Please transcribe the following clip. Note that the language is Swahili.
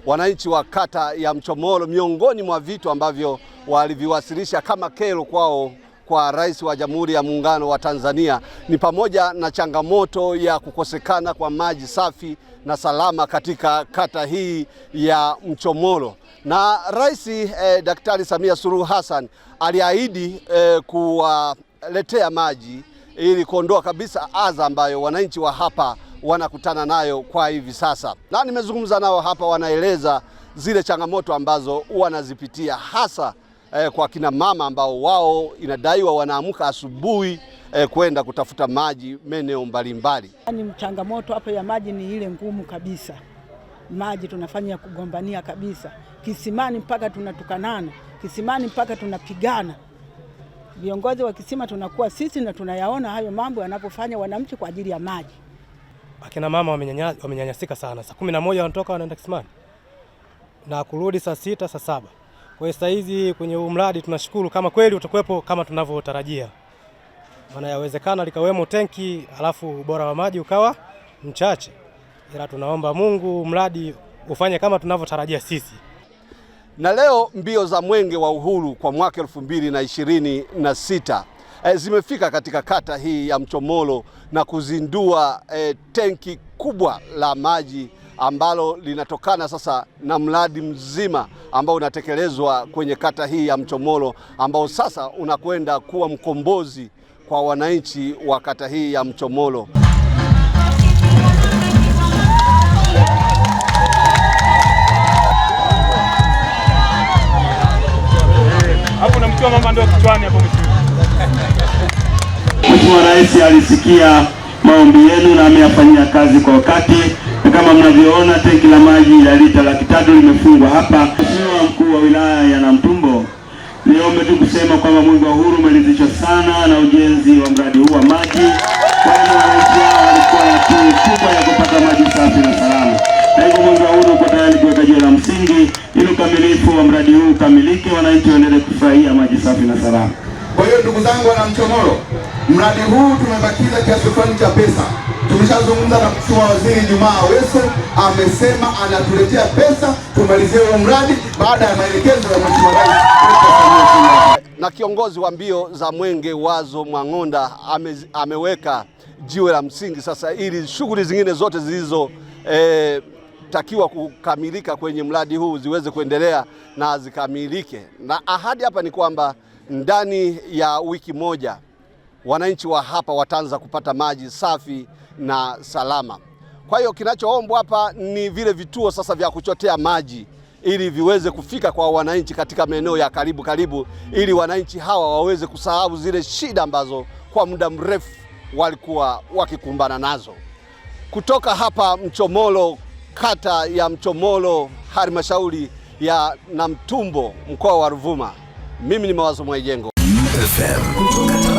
wananchi wa kata ya Mchomoro, miongoni mwa vitu ambavyo waliviwasilisha kama kero kwao kwa Rais wa Jamhuri ya Muungano wa Tanzania ni pamoja na changamoto ya kukosekana kwa maji safi na salama katika kata hii ya Mchomoro. Na Rais Daktari Samia Suluhu Hassan aliahidi kuwaletea maji ili kuondoa kabisa adha ambayo wananchi wa hapa wanakutana nayo kwa hivi sasa. Na nimezungumza nao hapa, wanaeleza zile changamoto ambazo wanazipitia hasa kwa kina mama ambao wao inadaiwa wanaamka asubuhi kwenda kutafuta maji maeneo mbalimbali. Ni changamoto hapa ya maji ni ile ngumu kabisa. Maji tunafanya kugombania kabisa. Kisimani mpaka tunatukanana, kisimani mpaka tunapigana. Viongozi wa kisima tunakuwa sisi na tunayaona hayo mambo yanapofanya wananchi kwa ajili ya maji. Akina mama wamenyanyasika sana. Saa 11 wanatoka wanaenda kisimani na kurudi saa 6 saa 7. Kwa sasa hizi kwenye mradi tunashukuru kama kweli utakuwepo kama tunavyotarajia. Maana yawezekana likawemo tenki alafu ubora wa maji ukawa mchache. Ila tunaomba Mungu mradi ufanye kama tunavyotarajia sisi. Na leo mbio za Mwenge wa Uhuru kwa mwaka 2026 zimefika katika kata hii ya Mchomoro na kuzindua tenki kubwa la maji ambalo linatokana sasa na mradi mzima ambao unatekelezwa kwenye kata hii ya Mchomoro, ambao sasa unakwenda kuwa mkombozi kwa wananchi wa kata hii ya Mchomoro. Hapo namtoa mama ndio kichwani hapo mshukuru. Mheshimiwa Rais alisikia maombi yenu na ameyafanyia kazi kwa wakati. Kama mnavyoona tenki la maji la lita 300 limefungwa hapa. Mheshimiwa Mkuu wa Wilaya ya Namtumbo, niombe tu kusema kwamba Mwenge wa Uhuru umeridhishwa sana na ujenzi wa mradi huu wa maji. Kwani wananchi hao walikuwa na kiu kubwa ya kupata maji safi na salama. Na hivyo Mwenge wa Uhuru uko tayari kuweka jiwe la msingi ili ukamilifu wa mradi huu ukamilike, wananchi waendelee kufurahia maji safi na salama. Kwa hiyo ndugu zangu wana Mchomoro, mradi huu tumebakiza kiasi fulani cha pesa. Tumeshazungumza na Mheshimiwa Waziri Jumaa Aweso, amesema anatuletea pesa tumalizie huu mradi baada ya maelekezo ya Mheshimiwa Rais. Na kiongozi wa mbio za Mwenge Wazo Mwang'onda ameweka jiwe la msingi sasa ili shughuli zingine zote zilizo takiwa kukamilika kwenye mradi huu ziweze kuendelea na zikamilike. Na ahadi hapa ni kwamba ndani ya wiki moja wananchi wa hapa wataanza kupata maji safi na salama. Kwa hiyo kinachoombwa hapa ni vile vituo sasa vya kuchotea maji ili viweze kufika kwa wananchi katika maeneo ya karibu ili wananchi hawa waweze kusahau zile shida ambazo kwa muda mrefu walikuwa wakikumbana nazo. Kutoka hapa Mchomoro, kata ya Mchomoro, halmashauri ya Namtumbo, mkoa wa Ruvuma, mimi ni Mawazo Mwaijengo FM.